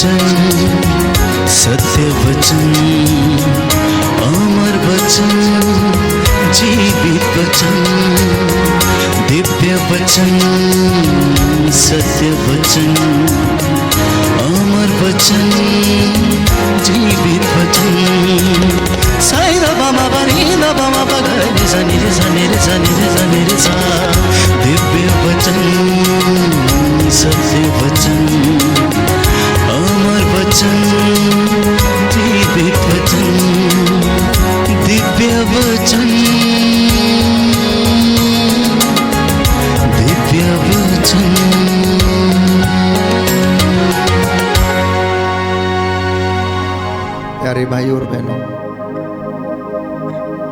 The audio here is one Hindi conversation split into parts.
वचन, सत्य वचन, अमर वचन, जीवित वचन, दिव्य वचन, सत्य वचन, अमर वचन, जीवित वचन। साई दा बाबा बनी दा बाबा बगरे जनी रे जनी रे जनी रे जनी रे सा। दिव्य वचन, सत्य वचन, अमर वचन, जीवित वचन, दिव्य वचन, दिव्य वचन। प्यारे भाइयों और बहनों,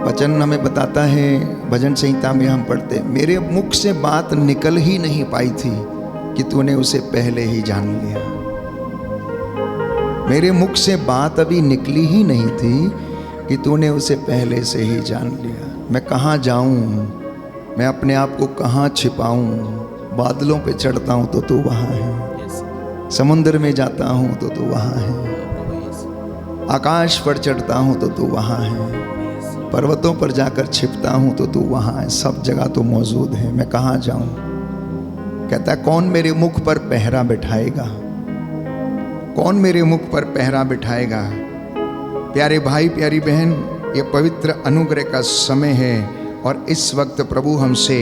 वचन हमें बताता है, भजन संहिता में हम पढ़ते, मेरे मुख से बात निकल ही नहीं पाई थी कि तूने उसे पहले ही जान लिया। मेरे मुख से बात अभी निकली ही नहीं थी कि तूने उसे पहले से ही जान लिया। मैं कहाँ जाऊं, मैं अपने आप को कहाँ छिपाऊं, बादलों पे चढ़ता हूं तो तू वहाँ है, समुद्र में जाता हूं तो तू वहाँ है, आकाश पर चढ़ता हूं तो तू वहाँ है, पर्वतों पर जाकर छिपता हूं तो तू वहाँ है, सब जगह तो मौजूद है, मैं कहाँ जाऊं। कहता है कौन मेरे मुख पर पहरा बिठाएगा, कौन मेरे मुख पर पहरा बिठाएगा। प्यारे भाई प्यारी बहन, ये पवित्र अनुग्रह का समय है और इस वक्त प्रभु हमसे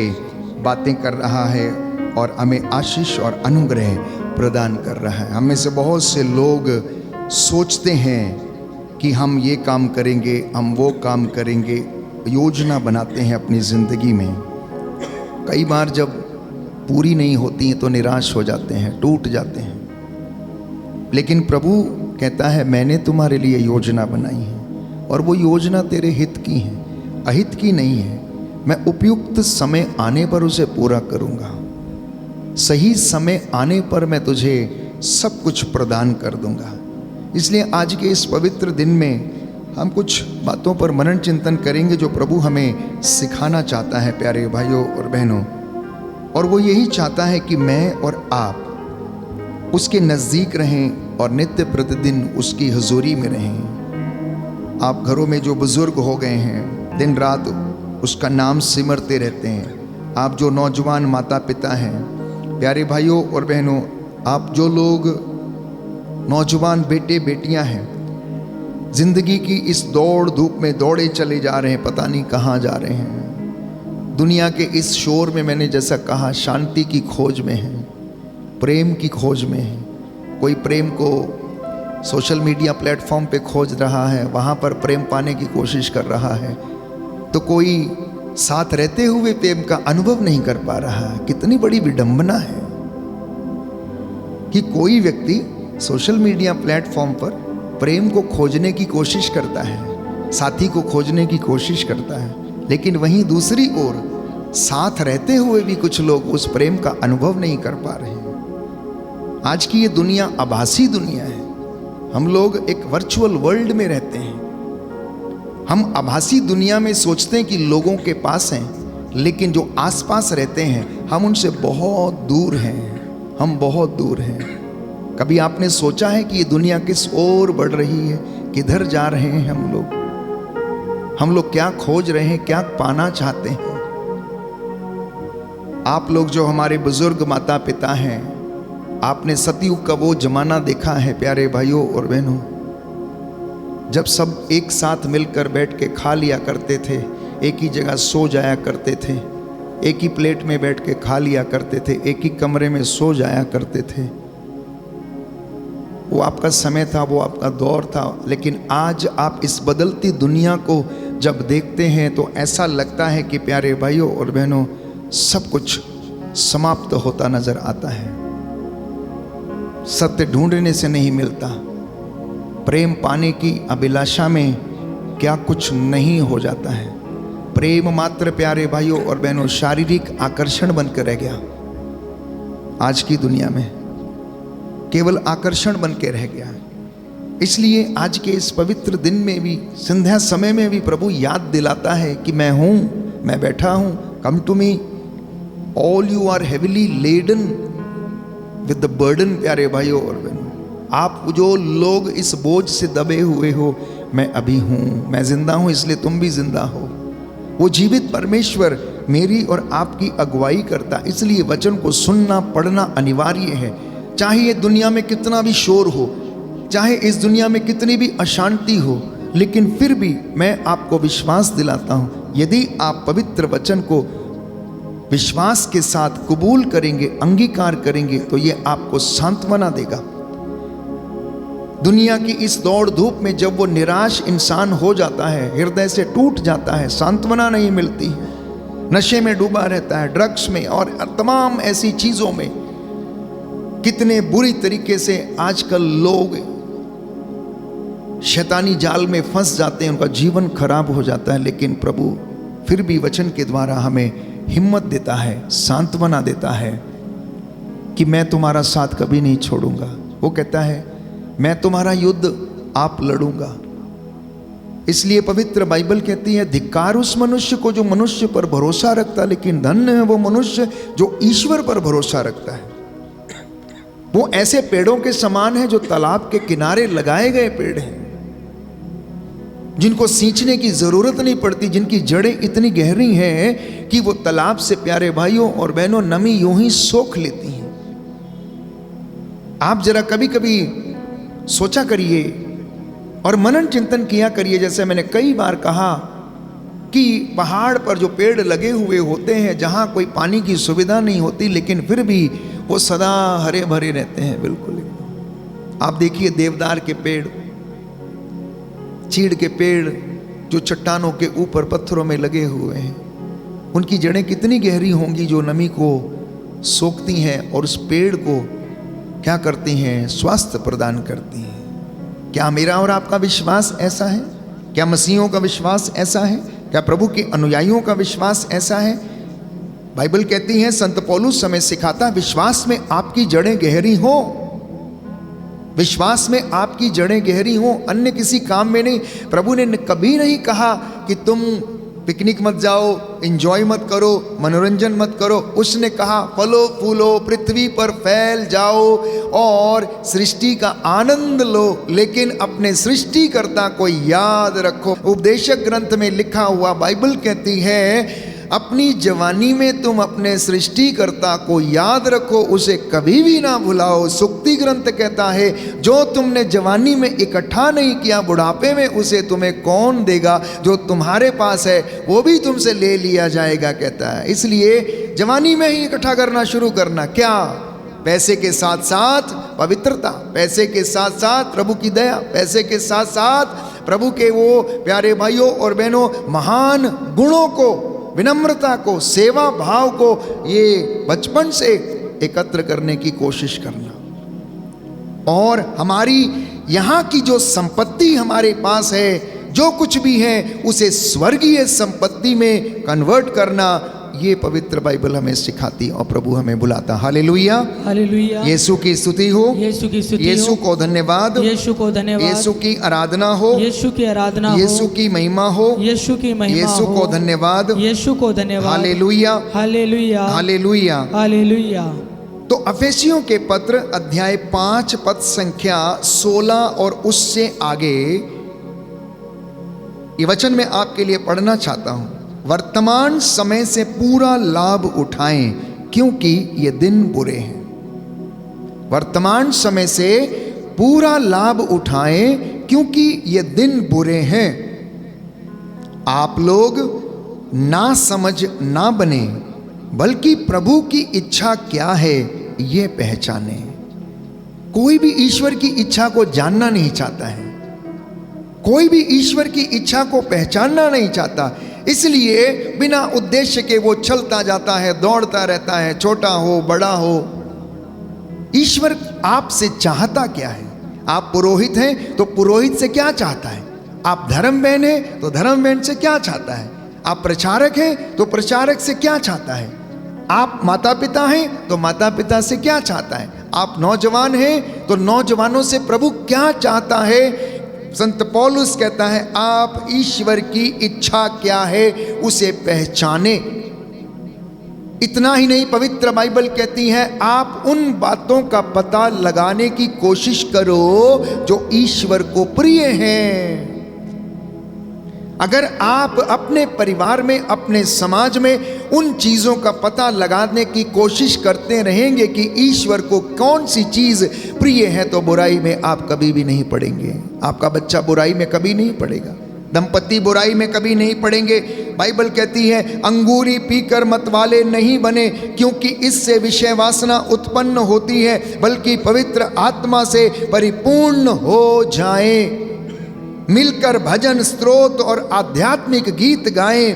बातें कर रहा है और हमें आशीष और अनुग्रह प्रदान कर रहा है। हम में से बहुत से लोग सोचते हैं कि हम ये काम करेंगे, हम वो काम करेंगे, योजना बनाते हैं अपनी ज़िंदगी में। कई बार जब पूरी नहीं होती हैं तो निराश हो जाते हैं, टूट जाते हैं। लेकिन प्रभु कहता है मैंने तुम्हारे लिए योजना बनाई है और वो योजना तेरे हित की है, अहित की नहीं है। मैं उपयुक्त समय आने पर उसे पूरा करूँगा, सही समय आने पर मैं तुझे सब कुछ प्रदान कर दूँगा। इसलिए आज के इस पवित्र दिन में हम कुछ बातों पर मनन चिंतन करेंगे जो प्रभु हमें सिखाना चाहता है प्यारे भाइयों और बहनों। और वो यही चाहता है कि मैं और आप उसके नज़दीक रहें और नित्य प्रतिदिन उसकी हुजूरी में रहें। आप घरों में जो बुज़ुर्ग हो गए हैं, दिन रात उसका नाम सिमरते रहते हैं। आप जो नौजवान माता पिता हैं, प्यारे भाइयों और बहनों, आप जो लोग नौजवान बेटे बेटियां हैं, जिंदगी की इस दौड़ धूप में दौड़े चले जा रहे हैं, पता नहीं कहाँ जा रहे हैं। दुनिया के इस शोर में मैंने जैसा कहा शांति की खोज में है, प्रेम की खोज में है। कोई प्रेम को सोशल मीडिया प्लेटफॉर्म पे खोज रहा है, वहाँ पर प्रेम पाने की कोशिश कर रहा है, तो कोई साथ रहते हुए प्रेम का अनुभव नहीं कर पा रहा है। कितनी बड़ी विडंबना है कि कोई व्यक्ति सोशल मीडिया प्लेटफॉर्म पर प्रेम को खोजने की कोशिश करता है, साथी को खोजने की कोशिश करता है, लेकिन वहीं दूसरी ओर साथ रहते हुए भी कुछ लोग उस प्रेम का अनुभव नहीं कर पा रहे हैं। आज की ये दुनिया आभासी दुनिया है। हम लोग एक वर्चुअल वर्ल्ड में रहते हैं। हम आभासी दुनिया में सोचते हैं कि लोगों के पास हैं, लेकिन जो आसपास रहते हैं हम उनसे बहुत दूर हैं, हम बहुत दूर हैं। कभी आपने सोचा है कि ये दुनिया किस ओर बढ़ रही है, किधर जा रहे हैं हम लोग क्या खोज रहे हैं, क्या पाना चाहते हैं। आप लोग जो हमारे बुजुर्ग माता पिता हैं, आपने सतयुग का वो जमाना देखा है प्यारे भाइयों और बहनों, जब सब एक साथ मिलकर बैठ के खा लिया करते थे, एक ही जगह सो जाया करते थे, एक ही प्लेट में बैठ के खा लिया करते थे, एक ही कमरे में सो जाया करते थे। वो आपका समय था, वो आपका दौर था। लेकिन आज आप इस बदलती दुनिया को जब देखते हैं तो ऐसा लगता है कि प्यारे भाइयों और बहनों सब कुछ समाप्त होता नजर आता है। सत्य ढूंढने से नहीं मिलता, प्रेम पाने की अभिलाषा में क्या कुछ नहीं हो जाता है। प्रेम मात्र प्यारे भाइयों और बहनों शारीरिक आकर्षण बनकर रह गया। आज की दुनिया में केवल आकर्षण बन के रह गया है। इसलिए आज के इस पवित्र दिन में भी, संध्या समय में भी प्रभु याद दिलाता है कि मैं हूँ, मैं बैठा हूँ, come to me all you are heavily laden with the burden. प्यारे भाइयों और बहनों, आप जो लोग इस बोझ से दबे हुए हो, मैं अभी हूँ, मैं जिंदा हूँ इसलिए तुम भी जिंदा हो। वो जीवित परमेश्वर मेरी और आपकी अगुवाई करता, इसलिए वचन को सुनना पढ़ना अनिवार्य है। चाहे ये दुनिया में कितना भी शोर हो, चाहे इस दुनिया में कितनी भी अशांति हो, लेकिन फिर भी मैं आपको विश्वास दिलाता हूँ, यदि आप पवित्र वचन को विश्वास के साथ कबूल करेंगे, अंगीकार करेंगे, तो ये आपको सांत्वना देगा। दुनिया की इस दौड़ धूप में जब वो निराश इंसान हो जाता है, हृदय से टूट जाता है, सांत्वना नहीं मिलती है, नशे में डूबा रहता है, ड्रग्स में और तमाम ऐसी चीजों में, कितने बुरी तरीके से आजकल लोग शैतानी जाल में फंस जाते हैं, उनका जीवन खराब हो जाता है। लेकिन प्रभु फिर भी वचन के द्वारा हमें हिम्मत देता है, सांत्वना देता है कि मैं तुम्हारा साथ कभी नहीं छोड़ूंगा। वो कहता है मैं तुम्हारा युद्ध आप लड़ूंगा। इसलिए पवित्र बाइबल कहती है, धिक्कार उस मनुष्य को जो मनुष्य पर भरोसा रखता, लेकिन धन्य है वो मनुष्य जो ईश्वर पर भरोसा रखता है। वो ऐसे पेड़ों के समान है जो तालाब के किनारे लगाए गए पेड़ हैं, जिनको सींचने की जरूरत नहीं पड़ती, जिनकी जड़ें इतनी गहरी हैं कि वो तालाब से, प्यारे भाइयों और बहनों, नमी यूं ही सोख लेती हैं। आप जरा कभी कभी सोचा करिए और मनन चिंतन किया करिए, जैसे मैंने कई बार कहा कि पहाड़ पर जो पेड़ लगे हुए होते हैं, जहां कोई पानी की सुविधा नहीं होती, लेकिन फिर भी वो सदा हरे भरे रहते हैं। बिल्कुल आप देखिए देवदार के पेड़, चीड़ के पेड़ जो चट्टानों के ऊपर पत्थरों में लगे हुए हैं, उनकी जड़ें कितनी गहरी होंगी जो नमी को सोखती हैं और उस पेड़ को क्या करती हैं, स्वास्थ्य प्रदान करती हैं। क्या मेरा और आपका विश्वास ऐसा है? क्या मसीहों का विश्वास ऐसा है? क्या प्रभु के अनुयायियों का विश्वास ऐसा है? बाइबल कहती है, संत पौलुस हमें सिखाता, विश्वास में आपकी जड़ें गहरी हो, विश्वास में आपकी जड़ें गहरी हो, अन्य किसी काम में नहीं। प्रभु ने कभी नहीं कहा कि तुम पिकनिक मत जाओ, एंजॉय मत करो, मनोरंजन मत करो। उसने कहा फलो फूलो, पृथ्वी पर फैल जाओ और सृष्टि का आनंद लो, लेकिन अपने सृष्टिकर्ता को याद रखो। उपदेशक ग्रंथ में लिखा हुआ बाइबल कहती है, अपनी जवानी में तुम अपने सृष्टिकर्ता को याद रखो, उसे कभी भी ना भुलाओ। सुक्ति ग्रंथ कहता है, जो तुमने जवानी में इकट्ठा नहीं किया, बुढ़ापे में उसे तुम्हें कौन देगा? जो तुम्हारे पास है वो भी तुमसे ले लिया जाएगा, कहता है। इसलिए जवानी में ही इकट्ठा करना शुरू करना। क्या? पैसे के साथ साथ पवित्रता, पैसे के साथ साथ प्रभु की दया, पैसे के साथ साथ प्रभु के वो प्यारे भाइयों और बहनों महान गुणों को, विनम्रता को, सेवा भाव को, ये बचपन से एकत्र करने की कोशिश करना। और हमारी यहाँ की जो संपत्ति हमारे पास है, जो कुछ भी है, उसे स्वर्गीय संपत्ति में कन्वर्ट करना, ये पवित्र बाइबल हमें सिखाती और प्रभु हमें बुलाता। Hallelujah, hallelujah. यीशु की स्तुति हो, यीशु की स्तुति हो, यीशु को धन्यवाद, यीशु को धन्यवाद, यीशु की आराधना हो, यीशु की आराधना हो, यीशु की महिमा हो, यीशु की महिमा यीशु हो, को धन्यवाद, यीशु को धन्यवाद। Hallelujah, hallelujah, hallelujah, hallelujah. तो अफेसियों के पत्र अध्याय 5 पद संख्या 16 और उससे आगे ये वचन मैं आपके लिए पढ़ना चाहता हूं। वर्तमान समय से पूरा लाभ उठाएं, क्योंकि ये दिन बुरे हैं। वर्तमान समय से पूरा लाभ उठाएं, क्योंकि ये दिन बुरे हैं। आप लोग ना समझ ना बने, बल्कि प्रभु की इच्छा क्या है ये पहचाने। कोई भी ईश्वर की इच्छा को जानना नहीं चाहता है, कोई भी ईश्वर की इच्छा को पहचानना नहीं चाहता, इसलिए बिना उद्देश्य के वो चलता जाता है, दौड़ता रहता है, छोटा हो बड़ा हो। ईश्वर आपसे चाहता क्या है? आप पुरोहित हैं तो पुरोहित से क्या चाहता है? आप धर्म बहन हैं तो धर्म बहन से क्या चाहता है? आप प्रचारक हैं तो प्रचारक से क्या चाहता है? आप माता पिता हैं तो माता पिता से क्या चाहता है? आप नौजवान हैं तो नौजवानों से प्रभु क्या चाहता है? संत पौलुस कहता है, आप ईश्वर की इच्छा क्या है उसे पहचाने। इतना ही नहीं, पवित्र बाइबल कहती है आप उन बातों का पता लगाने की कोशिश करो जो ईश्वर को प्रिय हैं। अगर आप अपने परिवार में, अपने समाज में उन चीज़ों का पता लगाने की कोशिश करते रहेंगे कि ईश्वर को कौन सी चीज़ प्रिय है, तो बुराई में आप कभी भी नहीं पड़ेंगे। आपका बच्चा बुराई में कभी नहीं पड़ेगा, दंपति बुराई में कभी नहीं पड़ेंगे। बाइबल कहती है अंगूरी पीकर मतवाले नहीं बने, क्योंकि इससे विषय वासना उत्पन्न होती है, बल्कि पवित्र आत्मा से परिपूर्ण हो जाएं। मिलकर भजन, स्तोत्र और आध्यात्मिक गीत गाएं,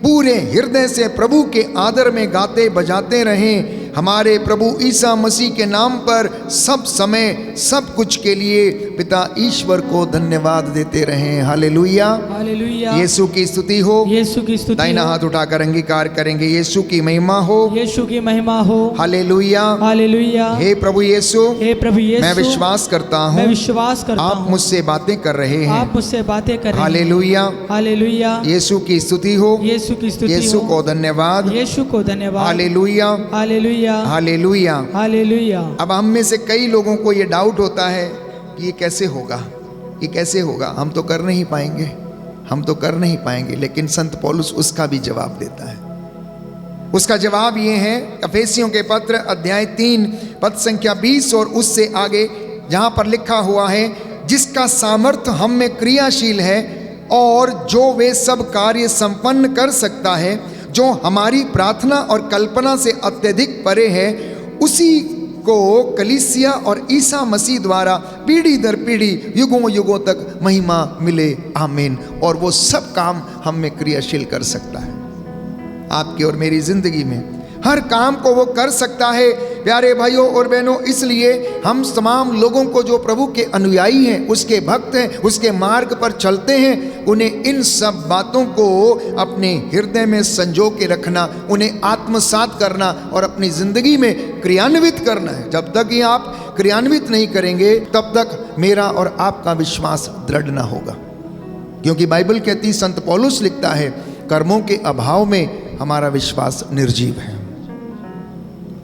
पूरे हृदय से प्रभु के आदर में गाते बजाते रहें। हमारे प्रभु ईसा मसीह के नाम पर सब समय सब कुछ के लिए पिता ईश्वर को धन्यवाद देते रहें। Hallelujah, hallelujah. यीशु की स्तुति हो। यीशु की स्तुति दाहिना हो। हाथ उठाकर अंगीकार करेंगे, यीशु की महिमा हो। यीशु की महिमा हो। Hallelujah, hallelujah. हे प्रभु यीशु, हे प्रभु यीशु, मैं विश्वास करता मैं हूँ विश्वास करता आप हूँ मुझसे बातें कर रहे हैं। आप मुझसे बातें कर रहे हैं। Hallelujah, hallelujah. यीशु की स्तुति हो। यीशु की स्तुति यीशु हो। को धन्यवाद। यीशु को धन्यवाद। Hallelujah, hallelujah. हालेलुया। हालेलुया। अब हम में से कई लोगों को ये डाउट होता है कि ये कैसे होगा, ये कैसे होगा, हम तो कर नहीं पाएंगे, हम तो कर नहीं पाएंगे। लेकिन संत पौलुस उसका भी जवाब देता है। उसका जवाब ये है, एफेसियों के पत्र अध्याय 3 पद संख्या 20 और उससे आगे, जहां पर लिखा हुआ है जिसका सामर्थ्य हम में क्रियाशील है और जो वे सब कार्य संपन्न कर सकता है जो हमारी प्रार्थना और कल्पना से अत्यधिक परे है, उसी को कलीसिया और ईसा मसीह द्वारा पीढ़ी दर पीढ़ी युगों युगों तक महिमा मिले, आमीन। और वो सब काम हम में क्रियाशील कर सकता है। आपकी और मेरी जिंदगी में हर काम को वो कर सकता है। प्यारे भाइयों और बहनों, इसलिए हम तमाम लोगों को जो प्रभु के अनुयायी हैं, उसके भक्त हैं, उसके मार्ग पर चलते हैं, उन्हें इन सब बातों को अपने हृदय में संजो के रखना, उन्हें आत्मसात करना और अपनी जिंदगी में क्रियान्वित करना है। जब तक ये आप क्रियान्वित नहीं करेंगे तब तक मेरा और आपका विश्वास दृढ़ ना होगा। क्योंकि बाइबल कहती, संत पौलुस लिखता है, कर्मों के अभाव में हमारा विश्वास निर्जीव है।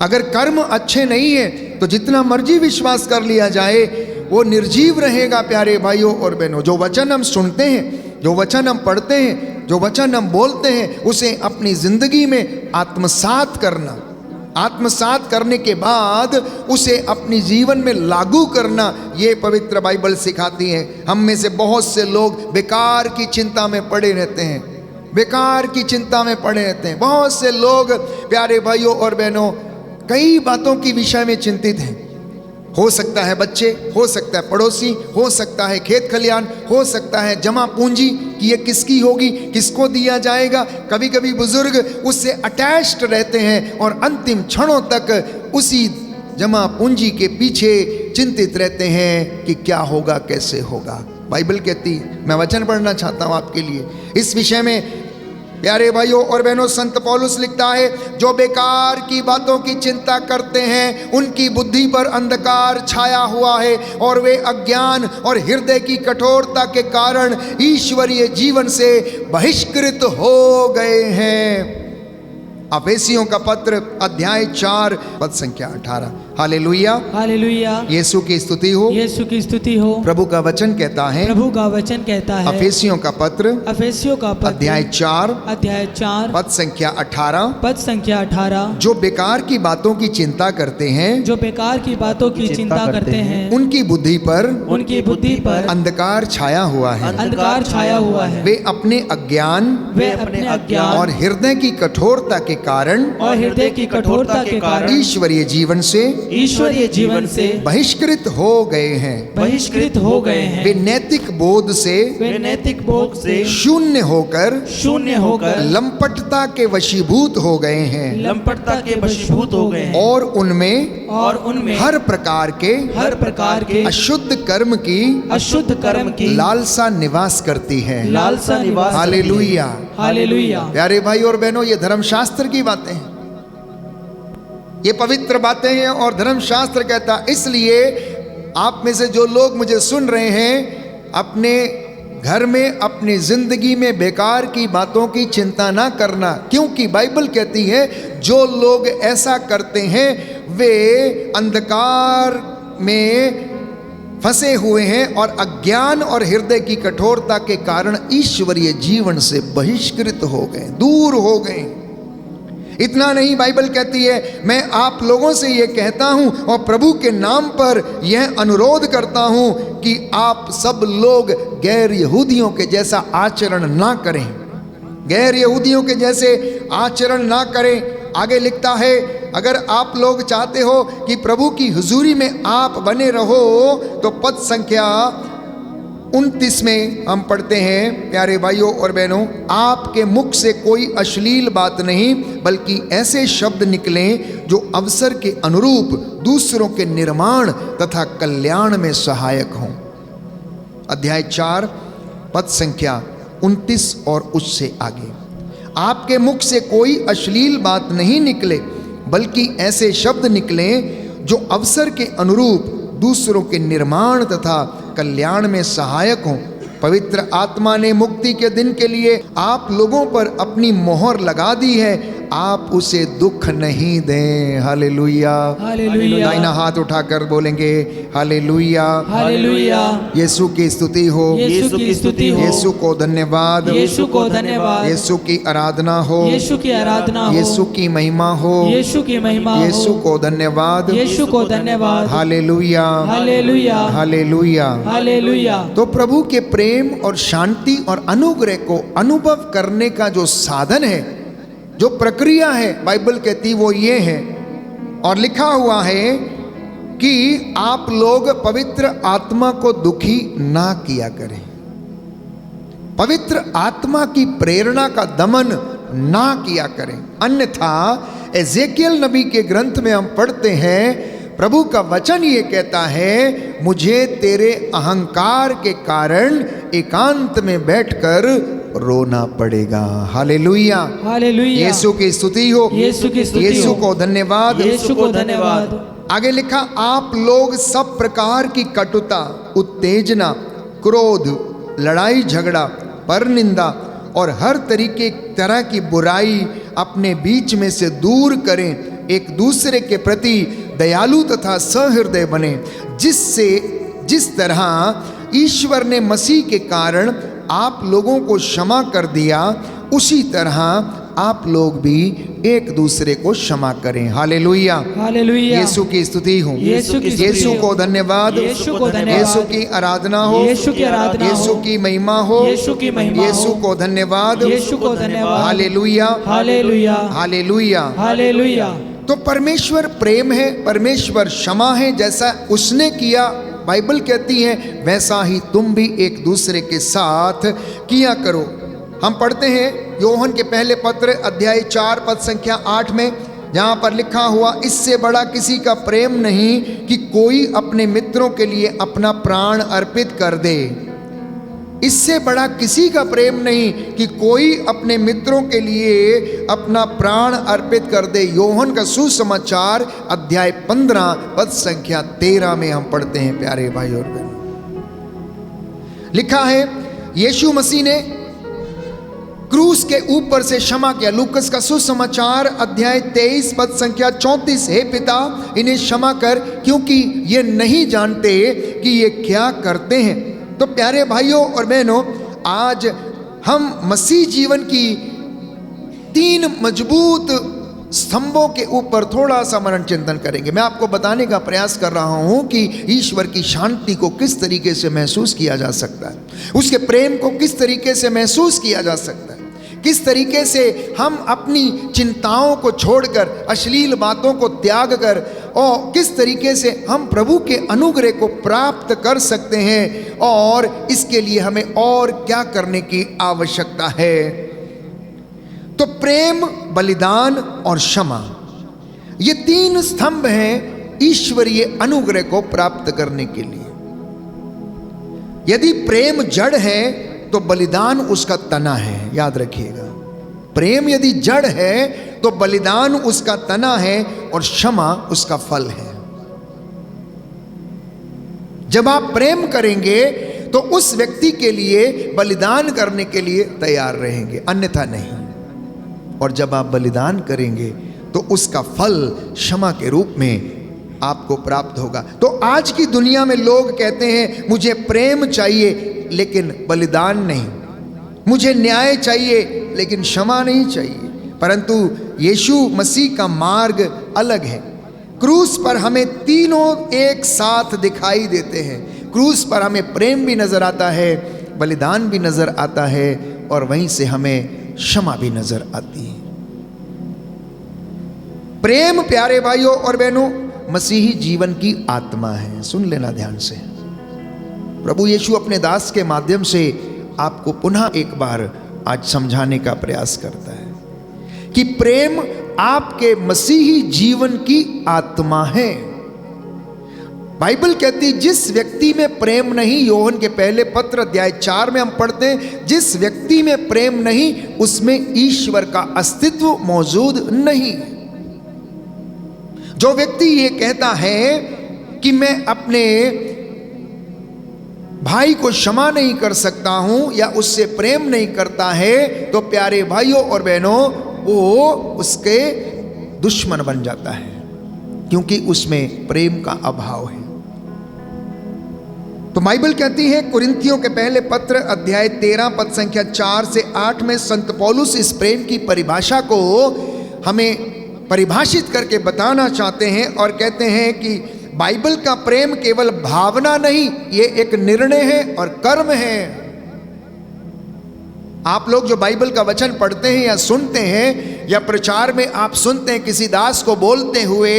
अगर कर्म अच्छे नहीं है तो जितना मर्जी विश्वास कर लिया जाए वो निर्जीव रहेगा। प्यारे भाइयों और बहनों, जो वचन हम सुनते हैं, जो वचन हम पढ़ते हैं, जो वचन हम बोलते हैं, उसे अपनी जिंदगी में आत्मसात करना, आत्मसात करने के बाद उसे अपनी जीवन में लागू करना, ये पवित्र बाइबल सिखाती है। हम में से बहुत से लोग बेकार की चिंता में पड़े रहते हैं, बेकार की चिंता में पड़े रहते हैं। बहुत से लोग प्यारे भाइयों और बहनों कई बातों की विषय में चिंतित हैं। हो सकता है बच्चे, हो सकता है पड़ोसी, हो सकता है खेत खलियान, हो सकता है जमा पूंजी कि ये किसकी होगी, किसको दिया जाएगा। कभी कभी बुजुर्ग उससे अटैच्ड रहते हैं और अंतिम क्षणों तक उसी जमा पूंजी के पीछे चिंतित रहते हैं कि क्या होगा, कैसे होगा। बाइबल कहती, मैं वचन पढ़ना चाहता हूं आपके लिए इस विषय में। प्यारे भाइयों और बहनों, संत पौलुस लिखता है, जो बेकार की बातों की चिंता करते हैं उनकी बुद्धि पर अंधकार छाया हुआ है और वे अज्ञान और हृदय की कठोरता के कारण ईश्वरीय जीवन से बहिष्कृत हो गए हैं। एफेसियों का पत्र अध्याय 4 पद संख्या 18। Hallelujah, hallelujah. यीशु की स्तुति हो। यीशु की स्तुति हो। प्रभु का वचन कहता है, प्रभु का वचन कहता है, एफेसियों का पत्र एफेसियों का पत्र अध्याय 4 पद संख्या 18, जो बेकार की बातों की चिंता करते हैं, जो बेकार की बातों की चिंता करते हैं, उनकी बुद्धि पर अंधकार छाया हुआ है। अंधकार छाया हुआ है। वे अपने अज्ञान और हृदय की कठोरता के कारण ईश्वरीय जीवन से बहिष्कृत हो गए हैं। वे नैतिक बोध से शून्य होकर लंपटता के वशीभूत हो गए हैं। और उनमें हर प्रकार के अशुद्ध कर्म की लालसा निवास करती है। Hallelujah, hallelujah. प्यारे भाई और बहनों, ये धर्मशास्त्र की बातें हैं, ये पवित्र बातें हैं और धर्मशास्त्र कहता। इसलिए आप में से जो लोग मुझे सुन रहे हैं, अपने घर में अपनी जिंदगी में बेकार की बातों की चिंता ना करना, क्योंकि बाइबल कहती है जो लोग ऐसा करते हैं वे अंधकार में फंसे हुए हैं और अज्ञान और हृदय की कठोरता के कारण ईश्वरीय जीवन से बहिष्कृत हो गए, दूर हो गए। इतना नहीं, बाइबल कहती है मैं आप लोगों से यह कहता हूं और प्रभु के नाम पर यह अनुरोध करता हूं कि आप सब लोग गैर यहूदियों के जैसा आचरण ना करें, गैर यहूदियों के जैसे आचरण ना करें। आगे लिखता है अगर आप लोग चाहते हो कि प्रभु की हुजूरी में आप बने रहो तो पद संख्या 29 में हम पढ़ते हैं, प्यारे भाइयों और बहनों, आपके मुख से कोई अश्लील बात नहीं बल्कि ऐसे शब्द निकलें जो अवसर के अनुरूप दूसरों के निर्माण तथा कल्याण में सहायक हों। अध्याय 4 पद संख्या 29 और उससे आगे, आपके मुख से कोई अश्लील बात नहीं निकले बल्कि ऐसे शब्द निकलें जो अवसर के अनुरूप दूसरों के निर्माण तथा कल्याण में सहायक हों। पवित्र आत्मा ने मुक्ति के दिन के लिए आप लोगों पर अपनी मोहर लगा दी है, आप उसे दुख नहीं दें। Hallelujah, hallelujah. दाहिना हाथ उठाकर बोलेंगे हालेलुया, हालेलुया। यीशु की स्तुति हो, यीशु की स्तुति हो, यीशु को धन्यवाद, यीशु को धन्यवाद, यीशु की आराधना हो, यीशु की आराधना हो, यीशु की महिमा हो, यीशु की महिमा हो, यीशु को धन्यवाद, यीशु को धन्यवाद। Hallelujah, hallelujah, hallelujah. हालेलुया। तो प्रभु के प्रेम और शांति और अनुग्रह को अनुभव करने का जो साधन है, जो प्रक्रिया है, बाइबल कहती वो ये है। और लिखा हुआ है कि आप लोग पवित्र आत्मा को दुखी ना किया करें, पवित्र आत्मा की प्रेरणा का दमन ना किया करें, अन्यथा एजेकियल नबी के ग्रंथ में हम पढ़ते हैं प्रभु का वचन ये कहता है मुझे तेरे अहंकार के कारण एकांत में बैठकर रोना पड़ेगा। Hallelujah, hallelujah. यीशु की स्तुति हो, यीशु की स्तुति यीशु हो, को धन्यवाद, यीशु को धन्यवाद। आगे लिखा आप लोग सब प्रकार की कटुता, उत्तेजना, क्रोध, लड़ाई झगड़ा, परनिंदा और हर तरीके तरह की बुराई अपने बीच में से दूर करें, एक दूसरे के प्रति दयालु तथा सहृदय बने, जिस तरह ईश्वर ने मसीह के कारण आप लोगों को क्षमा कर दिया उसी तरह आप लोग भी एक दूसरे को क्षमा करें। Hallelujah, hallelujah. यीशु की स्तुति हो, यीशु की स्तुति यीशु हो, को धन्यवाद, यीशु को धन्यवाद, यीशु की आराधना हो, यीशु की आराधना हो, यीशु की महिमा हो, यीशु की महिमा हो, यीशु को धन्यवाद, यीशु को धन्यवाद। Hallelujah, hallelujah, hallelujah. हालेलुया। तो परमेश्वर प्रेम है, परमेश्वर क्षमा है, जैसा उसने किया बाइबल कहती है वैसा ही तुम भी एक दूसरे के साथ किया करो। हम पढ़ते हैं योहन के पहले पत्र अध्याय 4 पद संख्या 8 में, जहाँ पर लिखा हुआ इससे बड़ा किसी का प्रेम नहीं कि कोई अपने मित्रों के लिए अपना प्राण अर्पित कर दे। इससे बड़ा किसी का प्रेम नहीं कि कोई अपने मित्रों के लिए अपना प्राण अर्पित कर दे। योहन का सुसमाचार अध्याय 15 पद संख्या 13 में हम पढ़ते हैं प्यारे भाई और बहनों, लिखा है यीशु मसीह ने क्रूस के ऊपर से क्षमा किया। लूकस का सुसमाचार अध्याय 23 पद संख्या 34, हे पिता इन्हें क्षमा कर क्योंकि ये नहीं जानते कि ये क्या करते हैं। तो प्यारे भाइयों और बहनों, आज हम मसीह जीवन की 3 मजबूत स्तंभों के ऊपर थोड़ा सा मनन चिंतन करेंगे। मैं आपको बताने का प्रयास कर रहा हूं कि ईश्वर की शांति को किस तरीके से महसूस किया जा सकता है, उसके प्रेम को किस तरीके से महसूस किया जा सकता है, किस तरीके से हम अपनी चिंताओं को छोड़कर, अश्लील बातों को त्याग कर, और किस तरीके से हम प्रभु के अनुग्रह को प्राप्त कर सकते हैं, और इसके लिए हमें और क्या करने की आवश्यकता है। तो प्रेम, बलिदान और क्षमा, ये 3 स्तंभ हैं ईश्वरीय अनुग्रह को प्राप्त करने के लिए। यदि प्रेम जड़ है तो बलिदान उसका तना है, याद रखिएगा। प्रेम यदि जड़ है तो बलिदान उसका तना है और क्षमा उसका फल है। जब आप प्रेम करेंगे तो उस व्यक्ति के लिए बलिदान करने के लिए तैयार रहेंगे, अन्यथा नहीं। और जब आप बलिदान करेंगे तो उसका फल क्षमा के रूप में आपको प्राप्त होगा। तो आज की दुनिया में लोग कहते हैं मुझे प्रेम चाहिए लेकिन बलिदान नहीं, मुझे न्याय चाहिए लेकिन क्षमा नहीं चाहिए। परंतु यीशु मसीह का मार्ग अलग है। क्रूस पर हमें तीनों एक साथ दिखाई देते हैं। क्रूस पर हमें प्रेम भी नजर आता है, बलिदान भी नजर आता है, और वहीं से हमें क्षमा भी नजर आती है। प्रेम प्यारे भाइयों और बहनों मसीही जीवन की आत्मा है। सुन लेना ध्यान से। प्रभु यीशु अपने दास के माध्यम से आपको पुनः एक बार आज समझाने का प्रयास करता है कि प्रेम आपके मसीही जीवन की आत्मा है। बाइबल कहती है जिस व्यक्ति में प्रेम नहीं, योहन के पहले पत्र अध्याय 4 में हम पढ़ते हैं, जिस व्यक्ति में प्रेम नहीं उसमें ईश्वर का अस्तित्व मौजूद नहीं। जो व्यक्ति ये कहता है कि मैं अपने भाई को क्षमा नहीं कर सकता हूं या उससे प्रेम नहीं करता है, तो प्यारे भाइयों और बहनों वो उसके दुश्मन बन जाता है, क्योंकि उसमें प्रेम का अभाव है। तो बाइबल कहती है कुरिन्थियों के पहले पत्र अध्याय 13 पद संख्या 4 से 8 में संत पौलुस इस प्रेम की परिभाषा को हमें परिभाषित करके बताना चाहते हैं और कहते हैं कि बाइबल का प्रेम केवल भावना नहीं, ये एक निर्णय है और कर्म है। आप लोग जो बाइबल का वचन पढ़ते हैं या सुनते हैं या प्रचार में आप सुनते हैं किसी दास को बोलते हुए,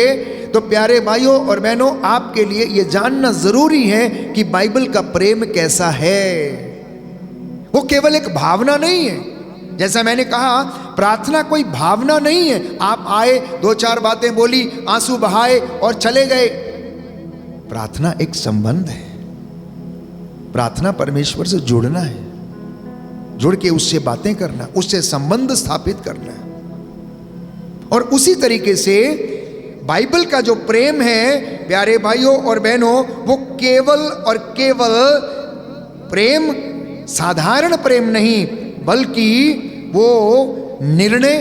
तो प्यारे भाइयों और बहनों आपके लिए यह जानना जरूरी है कि बाइबल का प्रेम कैसा है। वो केवल एक भावना नहीं है। जैसा मैंने कहा, प्रार्थना कोई भावना नहीं है। आप आए, 2-4 बातें बोली, आंसू बहाए और चले गए। प्रार्थना एक संबंध है। प्रार्थना परमेश्वर से जुड़ना है, जुड़ के उससे बातें करना, उससे संबंध स्थापित करना। और उसी तरीके से बाइबल का जो प्रेम है प्यारे भाइयों और बहनों, वो केवल और केवल प्रेम, साधारण प्रेम नहीं, बल्कि वो निर्णय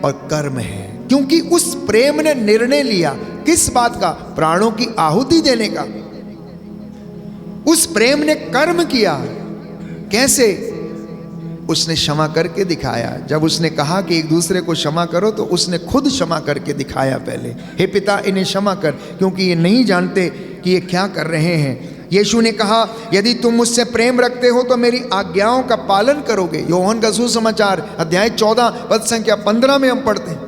और कर्म है। क्योंकि उस प्रेम ने निर्णय लिया किस बात का? प्राणों की आहुति देने का। उस प्रेम ने कर्म किया। कैसे? उसने क्षमा करके दिखाया। जब उसने कहा कि एक दूसरे को क्षमा करो, तो उसने खुद क्षमा करके दिखाया पहले। हे पिता, इन्हें क्षमा कर, क्योंकि ये नहीं जानते कि ये क्या कर रहे हैं। यीशु ने कहा, यदि तुम मुझसे प्रेम रखते हो तो मेरी आज्ञाओं का पालन करोगे। योहन का सुसमाचार अध्याय 14 पद संख्या 15 में हम पढ़ते हैं।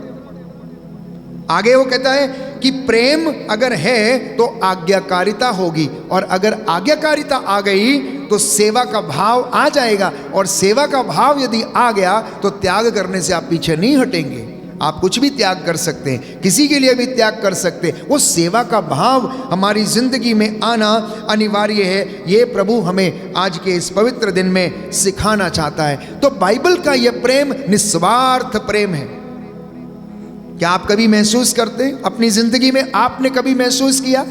आगे वो कहता है कि प्रेम अगर है तो आज्ञाकारिता होगी, और अगर आज्ञाकारिता आ गई तो सेवा का भाव आ जाएगा, और सेवा का भाव यदि आ गया तो त्याग करने से आप पीछे नहीं हटेंगे। आप कुछ भी त्याग कर सकते हैं, किसी के लिए भी त्याग कर सकते हैं। वो सेवा का भाव हमारी जिंदगी में आना अनिवार्य है। ये प्रभु हमें आज के इस पवित्र दिन में सिखाना चाहता है। तो बाइबल का यह प्रेम निस्वार्थ प्रेम है। क्या आप कभी महसूस करते हैं अपनी जिंदगी में? आपने कभी महसूस किया?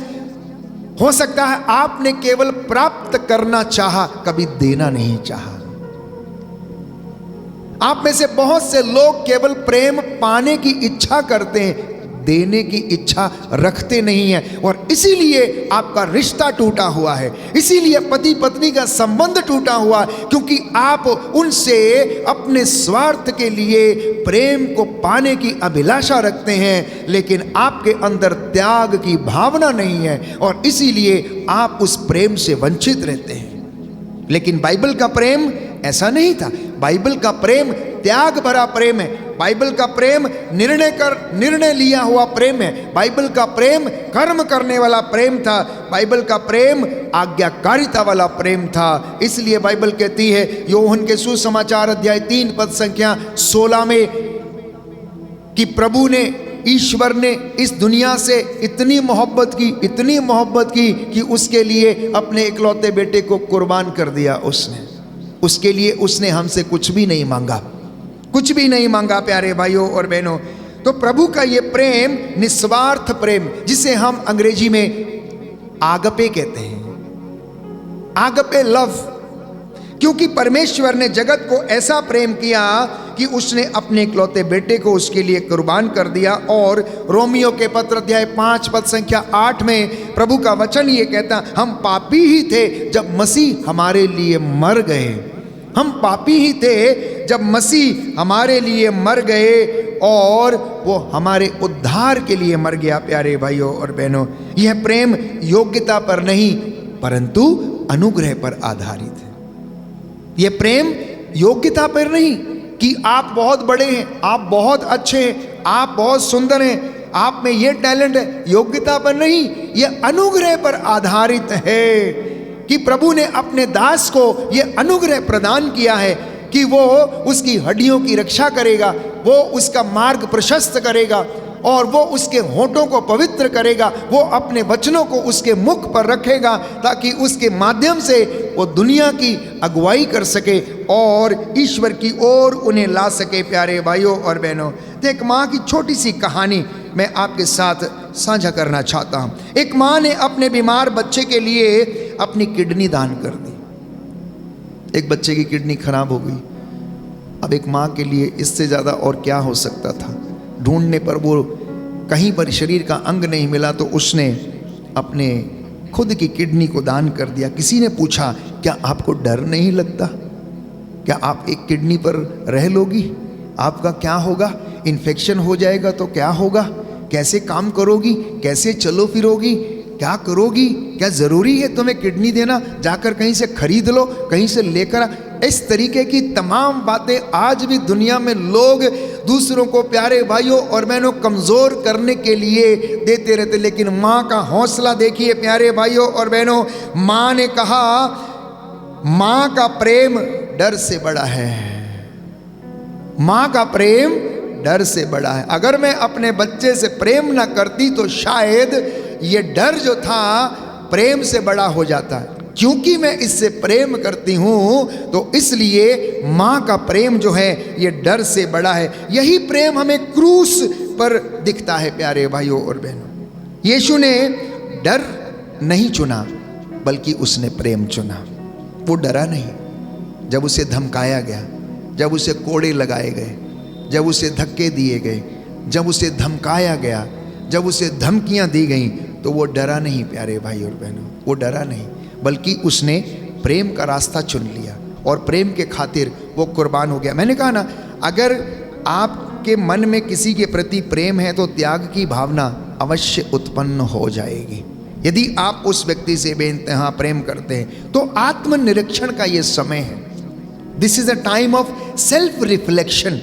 हो सकता है आपने केवल प्राप्त करना चाहा, कभी देना नहीं चाहा। आप में से बहुत से लोग केवल प्रेम पाने की इच्छा करते हैं, देने की इच्छा रखते नहीं है, और इसीलिए आपका रिश्ता टूटा हुआ है। इसीलिए पति पत्नी का संबंध टूटा हुआ है, क्योंकि आप उनसे अपने स्वार्थ के लिए प्रेम को पाने की अभिलाषा रखते हैं, लेकिन आपके अंदर त्याग की भावना नहीं है, और इसीलिए आप उस प्रेम से वंचित रहते हैं। लेकिन बाइबल का प्रेम ऐसा नहीं था। बाइबल का प्रेम त्याग भरा प्रेम है। बाइबल का प्रेम निर्णय लिया हुआ प्रेम है। बाइबल का प्रेम कर्म करने वाला प्रेम था। बाइबल का प्रेम आज्ञाकारिता वाला प्रेम था। इसलिए बाइबल कहती है योहन के सुसमाचार अध्याय 3 पद संख्या 16 में कि प्रभु ने, ईश्वर ने इस दुनिया से इतनी मोहब्बत की कि उसके लिए अपने इकलौते बेटे को कुर्बान कर दिया। उसके लिए उसने हमसे कुछ भी नहीं मांगा, कुछ भी नहीं मांगा प्यारे भाइयों और बहनों। तो प्रभु का ये प्रेम निस्वार्थ प्रेम, जिसे हम अंग्रेजी में आगपे कहते हैं, आगपे लव, क्योंकि परमेश्वर ने जगत को ऐसा प्रेम किया कि उसने अपने इकलौते बेटे को उसके लिए कुर्बान कर दिया। और रोमियो के पत्र अध्याय 5 पद संख्या 8 में प्रभु का वचन ये कहता, हम पापी ही थे जब मसीह हमारे लिए मर गए। हम पापी ही थे जब मसीह हमारे लिए मर गए और वो हमारे उद्धार के लिए मर गया। प्यारे भाइयों और बहनों, यह प्रेम योग्यता पर नहीं परंतु अनुग्रह पर आधारित है। यह प्रेम योग्यता पर नहीं कि आप बहुत बड़े हैं, आप बहुत अच्छे हैं, आप बहुत सुंदर हैं, आप में ये टैलेंट है, योग्यता पर नहीं, यह अनुग्रह पर आधारित है कि प्रभु ने अपने दास को यह अनुग्रह प्रदान किया है कि वो उसकी हड्डियों की रक्षा करेगा, वो उसका मार्ग प्रशस्त करेगा और वो उसके होठों को पवित्र करेगा, वो अपने वचनों को उसके मुख पर रखेगा ताकि उसके माध्यम से वो दुनिया की अगुवाई कर सके और ईश्वर की ओर उन्हें ला सके। प्यारे भाइयों और बहनों, तो एक माँ की छोटी सी कहानी मैं आपके साथ साझा करना चाहता हूँ। एक माँ ने अपने बीमार बच्चे के लिए अपनी किडनी दान कर दी। एक बच्चे की किडनी खराब हो गई। अब एक माँ के लिए इससे ज़्यादा और क्या हो सकता था। ढूंढने पर वो कहीं पर शरीर का अंग नहीं मिला तो उसने अपने खुद की किडनी को दान कर दिया। किसी ने पूछा, क्या आपको डर नहीं लगता? क्या आप एक किडनी पर रह लोगी? आपका क्या होगा? इन्फेक्शन हो जाएगा तो क्या होगा? कैसे काम करोगी? कैसे चलो फिरोगी? क्या करोगी? क्या ज़रूरी है तुम्हें किडनी देना? जाकर कहीं से खरीद लो, कहीं से लेकर। इस तरीके की तमाम बातें आज भी दुनिया में लोग दूसरों को, प्यारे भाइयों और बहनों, कमज़ोर करने के लिए देते रहते। लेकिन माँ का हौसला देखिए प्यारे भाइयों और बहनों। माँ ने कहा, माँ का प्रेम डर से बड़ा है। माँ का प्रेम डर से बड़ा है। अगर मैं अपने बच्चे से प्रेम ना करती तो शायद ये डर जो था प्रेम से बड़ा हो जाता। क्योंकि मैं इससे प्रेम करती हूँ तो इसलिए माँ का प्रेम जो है ये डर से बड़ा है। यही प्रेम हमें क्रूस पर दिखता है प्यारे भाइयों और बहनों। यीशु ने डर नहीं चुना बल्कि उसने प्रेम चुना। वो डरा नहीं। जब उसे धमकाया गया, जब उसे कोड़े लगाए गए, जब उसे धक्के दिए गए, जब उसे धमकाया गया, जब उसे धमकियां दी गईं, तो वो डरा नहीं प्यारे भाई और बहनों। वो डरा नहीं बल्कि उसने प्रेम का रास्ता चुन लिया और प्रेम के खातिर वो कुर्बान हो गया। मैंने कहा ना, अगर आपके मन में किसी के प्रति प्रेम है तो त्याग की भावना अवश्य उत्पन्न हो जाएगी। यदि आप उस व्यक्ति से बेइंतहा प्रेम करते हैं तो आत्मनिरीक्षण का ये समय है। This is a time of self reflection.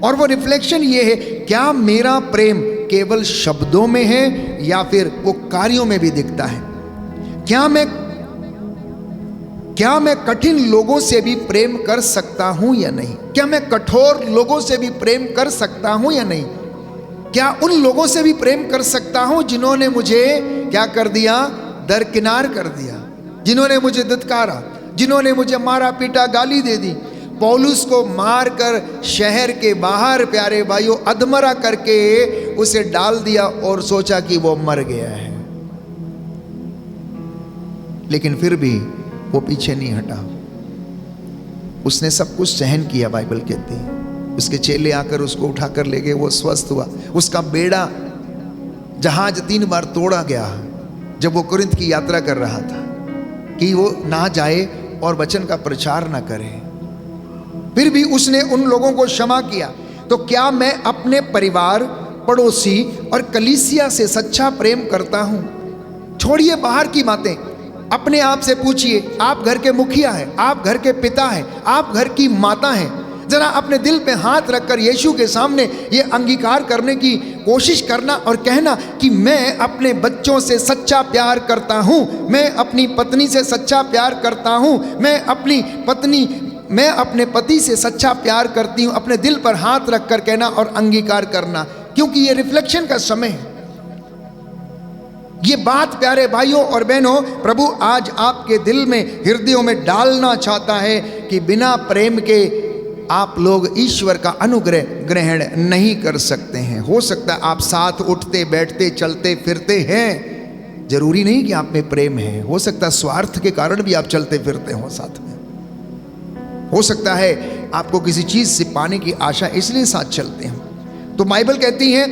और वो रिफ्लेक्शन ये है, क्या मेरा प्रेम केवल शब्दों में है या फिर वो कार्यों में भी दिखता है? क्या मैं कठिन लोगों से भी प्रेम कर सकता हूं या नहीं? क्या मैं कठोर लोगों से भी प्रेम कर सकता हूं या नहीं? क्या उन लोगों से भी प्रेम कर सकता हूं जिन्होंने मुझे क्या कर दिया? दरकिनार कर दिया, जिन्होंने मुझे धिक्कारा, जिन्होंने मुझे मारा पीटा, गाली दे दी। पौलुस को मारकर शहर के बाहर प्यारे भाइयों अधमरा करके उसे डाल दिया और सोचा कि वो मर गया है, लेकिन फिर भी वो पीछे नहीं हटा। उसने सब कुछ सहन किया। बाइबल कहती है उसके चेले आकर उसको उठाकर ले गए, वो स्वस्थ हुआ। उसका बेड़ा जहाज 3 बार तोड़ा गया जब वो कुरिन्थ की यात्रा कर रहा था कि वो ना जाए और वचन का प्रचार ना करे। फिर भी उसने उन लोगों को क्षमा किया। तो क्या मैं अपने परिवार, पड़ोसी और कलीसिया से सच्चा प्रेम करता हूं? छोड़िए बाहर की बातें, अपने आप से पूछिए। आप घर के मुखिया हैं, आप घर के पिता हैं, आप घर की माता हैं। जरा अपने दिल पे हाथ rखकर यीशु के सामने ये अंगीकार करने की कोशिश करना और कहना कि मैं अपने बच्चों से सच्चा प्यार करता हूं, मैं अपनी पत्नी से सच्चा प्यार करता हूं, मैं अपने पति से सच्चा प्यार करती हूं। अपने दिल पर हाथ रखकर कहना और अंगीकार करना, क्योंकि ये रिफ्लेक्शन का समय है। ये बात प्यारे भाइयों और बहनों प्रभु आज आपके दिल में, हृदयों में डालना चाहता है कि बिना प्रेम के आप लोग ईश्वर का अनुग्रह ग्रहण नहीं कर सकते हैं। हो सकता है आप साथ उठते बैठते चलते फिरते हैं, जरूरी नहीं कि आप में प्रेम है। हो सकता है स्वार्थ के कारण भी आप चलते फिरते हो साथ में। हो सकता है आपको किसी चीज़ से पाने की आशा, इसलिए साथ चलते हैं। तो बाइबल कहती है,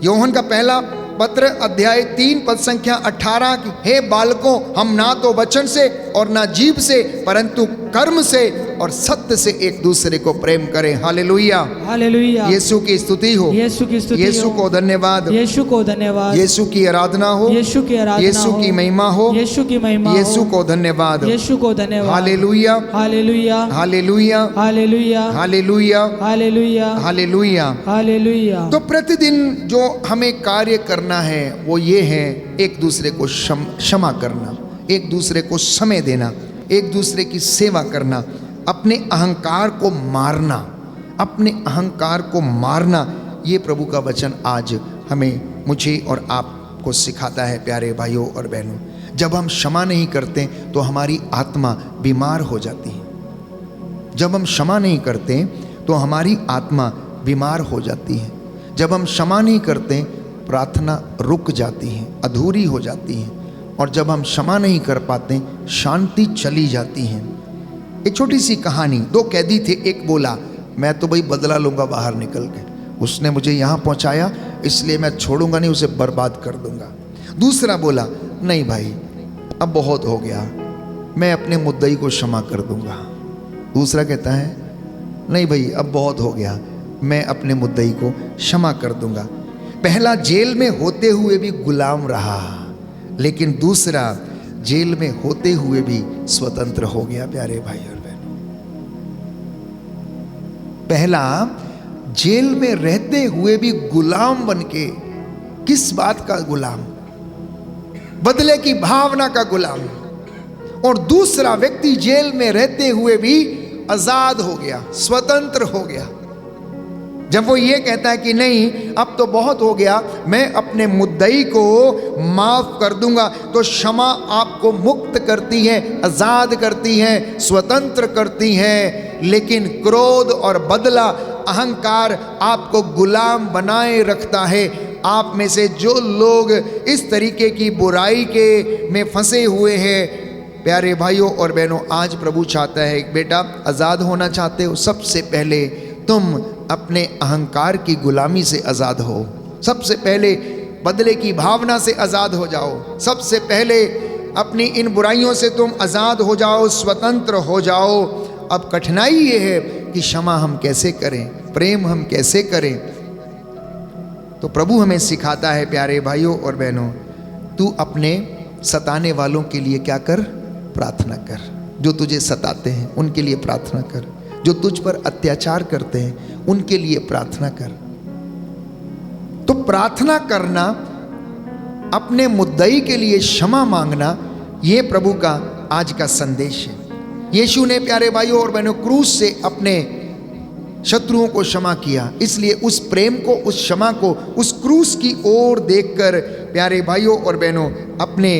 यूहन्ना का पहला पत्र अध्याय 3 पद संख्या 18 की, हे बालकों, हम ना तो वचन से और ना जीभ से परंतु कर्म से और सत्य से एक दूसरे को प्रेम करें। Hallelujah, hallelujah. यीशु की स्तुति हो, यीशु की स्तुति यीशु हो। को धन्यवाद, यीशु को धन्यवाद। यीशु की आराधना हो, यीशु की आराधना यीशु हो। की महिमा हो, यीशु की महिमा हो। यीशु को धन्यवाद, यीशु को धन्यवाद। Hallelujah, hallelujah. Hallelujah, hallelujah. Hallelujah, hallelujah. Hallelujah. Hallelujah. तो प्रतिदिन जो हमें कार्य करना है वो ये है, एक दूसरे को क्षमा करना, एक दूसरे को समय देना, एक दूसरे की सेवा करना, अपने अहंकार को मारना, अपने अहंकार को मारना। ये प्रभु का वचन आज हमें, मुझे और आपको सिखाता है प्यारे भाइयों और बहनों। जब हम क्षमा नहीं करते तो हमारी आत्मा बीमार हो जाती है। जब हम क्षमा नहीं करते तो हमारी आत्मा बीमार हो जाती है। जब हम क्षमा नहीं करते प्रार्थना रुक जाती है, अधूरी हो जाती है। और जब हम क्षमा नहीं कर पाते शांति चली जाती है। एक छोटी सी कहानी, 2 कैदी थे। एक बोला, मैं तो भाई बदला लूँगा बाहर निकल के, उसने मुझे यहाँ पहुँचाया इसलिए मैं छोड़ूंगा नहीं, उसे बर्बाद कर दूंगा। दूसरा बोला, नहीं भाई अब बहुत हो गया, मैं अपने मुद्दई को क्षमा कर दूंगा। दूसरा कहता है, नहीं भाई अब बहुत हो गया, मैं अपने मुद्दई को क्षमा कर दूंगा। पहला जेल में होते हुए भी गुलाम रहा, लेकिन दूसरा जेल में होते हुए भी स्वतंत्र हो गया। प्यारे भाई और बहनों, पहला जेल में रहते हुए भी गुलाम बनके, किस बात का गुलाम? बदले की भावना का गुलाम। और दूसरा व्यक्ति जेल में रहते हुए भी आजाद हो गया, स्वतंत्र हो गया। जब वो ये कहता है कि नहीं अब तो बहुत हो गया, मैं अपने मुद्दई को माफ कर दूंगा, तो क्षमा आपको मुक्त करती है, आजाद करती है, स्वतंत्र करती है। लेकिन क्रोध और बदला, अहंकार आपको गुलाम बनाए रखता है। आप में से जो लोग इस तरीके की बुराई के में फंसे हुए हैं, प्यारे भाइयों और बहनों, आज प्रभु चाहता है, बेटा आज़ाद होना चाहते हो, सबसे पहले तुम अपने अहंकार की गुलामी से आज़ाद हो। सबसे पहले बदले की भावना से आज़ाद हो जाओ। सबसे पहले अपनी इन बुराइयों से तुम आज़ाद हो जाओ, स्वतंत्र हो जाओ। अब कठिनाई ये है कि क्षमा हम कैसे करें, प्रेम हम कैसे करें। तो प्रभु हमें सिखाता है, प्यारे भाइयों और बहनों, तू अपने सताने वालों के लिए क्या कर? प्रार्थना कर। जो तुझे सताते हैं उनके लिए प्रार्थना कर। जो तुझ पर अत्याचार करते हैं उनके लिए प्रार्थना कर। तो प्रार्थना करना, अपने मुद्दई के लिए क्षमा मांगना, ये प्रभु का आज का संदेश है। यीशु ने, प्यारे भाइयों और बहनों, क्रूस से अपने शत्रुओं को क्षमा किया। इसलिए उस प्रेम को, उस क्षमा को, उस क्रूस की ओर देखकर, प्यारे भाइयों और बहनों, अपने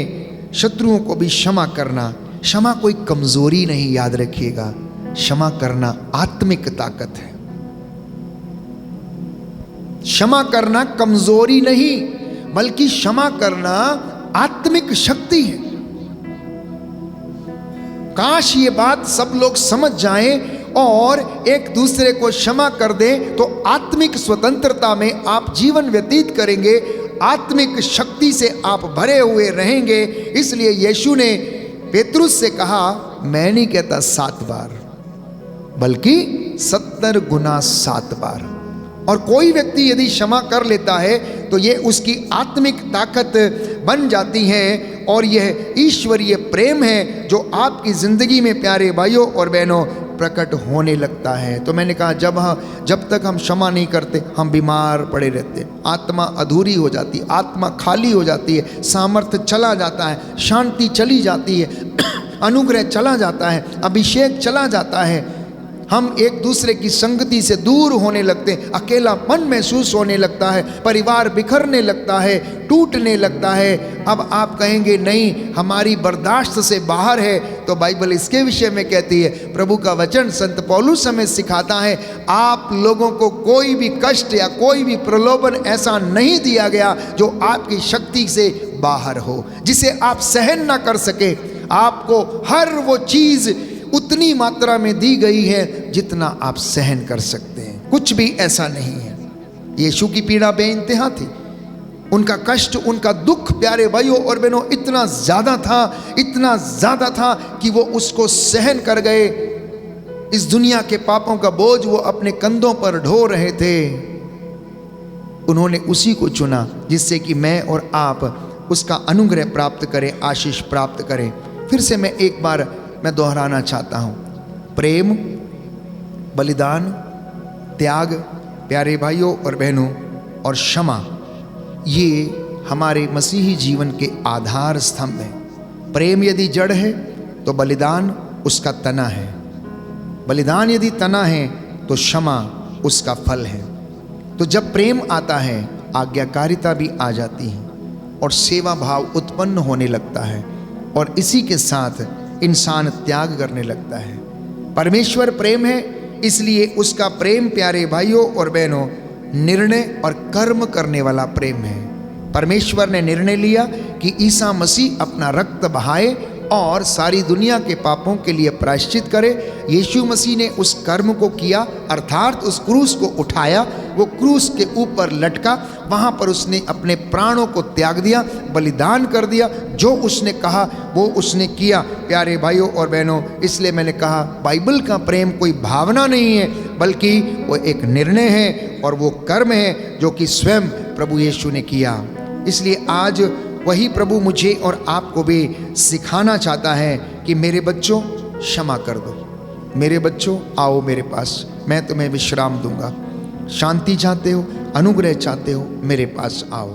शत्रुओं को भी क्षमा करना। क्षमा कोई कमजोरी नहीं, याद रखिएगा, क्षमा करना आत्मिक ताकत है। क्षमा करना कमजोरी नहीं, बल्कि क्षमा करना आत्मिक शक्ति है। काश ये बात सब लोग समझ जाएं और एक दूसरे को क्षमा कर दें, तो आत्मिक स्वतंत्रता में आप जीवन व्यतीत करेंगे, आत्मिक शक्ति से आप भरे हुए रहेंगे। इसलिए यीशु ने पेतरुस से कहा, मैं नहीं कहता 7 बार, बल्कि 70 गुना 7 बार। और कोई व्यक्ति यदि क्षमा कर लेता है तो ये उसकी आत्मिक ताकत बन जाती है, और यह ईश्वरीय प्रेम है जो आपकी जिंदगी में, प्यारे भाइयों और बहनों, प्रकट होने लगता है। तो मैंने कहा, जब तक हम क्षमा नहीं करते हम बीमार पड़े रहते हैं, आत्मा अधूरी हो जाती है, आत्मा खाली हो जाती है, सामर्थ्य चला जाता है, शांति चली जाती है, अनुग्रह चला जाता है, अभिषेक चला जाता है। हम एक दूसरे की संगति से दूर होने लगते हैं, अकेलापन महसूस होने लगता है, परिवार बिखरने लगता है, टूटने लगता है। अब आप कहेंगे नहीं, हमारी बर्दाश्त से बाहर है, तो बाइबल इसके विषय में कहती है, प्रभु का वचन संत पौलुस हमें सिखाता है, आप लोगों को कोई भी कष्ट या कोई भी प्रलोभन ऐसा नहीं दिया गया जो आपकी शक्ति से बाहर हो, जिसे आप सहन ना कर सके। आपको हर वो चीज़ उतनी मात्रा में दी गई है जितना आप सहन कर सकते हैं, कुछ भी ऐसा नहीं है। यीशु की पीड़ा बेइंतहा थी, उनका कष्ट, उनका दुख प्यारे भाइयों और बहनों इतना ज्यादा था, इतना ज्यादा था कि वो उसको सहन कर गए। इस दुनिया के पापों का बोझ वो अपने कंधों पर ढो रहे थे। उन्होंने उसी को चुना जिससे कि मैं और आप उसका अनुग्रह प्राप्त करें, आशीष प्राप्त करें। फिर से मैं एक बार दोहराना चाहता हूँ, प्रेम, बलिदान, त्याग प्यारे भाइयों और बहनों और क्षमा, ये हमारे मसीही जीवन के आधार स्तंभ हैं। प्रेम यदि जड़ है तो बलिदान उसका तना है, बलिदान यदि तना है तो क्षमा उसका फल है। तो जब प्रेम आता है आज्ञाकारिता भी आ जाती है और सेवा भाव उत्पन्न होने लगता है, और इसी के साथ इंसान त्याग करने लगता है। परमेश्वर प्रेम है, इसलिए उसका प्रेम प्यारे भाइयों और बहनों निर्णय और कर्म करने वाला प्रेम है। परमेश्वर ने निर्णय लिया कि ईसा मसीह अपना रक्त बहाए और सारी दुनिया के पापों के लिए प्रायश्चित करे। यीशु मसीह ने उस कर्म को किया, अर्थात उस क्रूस को उठाया, वो क्रूस के ऊपर लटका, वहाँ पर उसने अपने प्राणों को त्याग दिया, बलिदान कर दिया। जो उसने कहा वो उसने किया प्यारे भाइयों और बहनों। इसलिए मैंने कहा बाइबल का प्रेम कोई भावना नहीं है, बल्कि वो एक निर्णय है और वो कर्म है जो कि स्वयं प्रभु यीशु ने किया। इसलिए आज वही प्रभु मुझे और आपको भी सिखाना चाहता है कि मेरे बच्चों क्षमा कर दो, मेरे बच्चों आओ मेरे पास, मैं तुम्हें विश्राम दूंगा। शांति चाहते हो, अनुग्रह चाहते हो, मेरे पास आओ।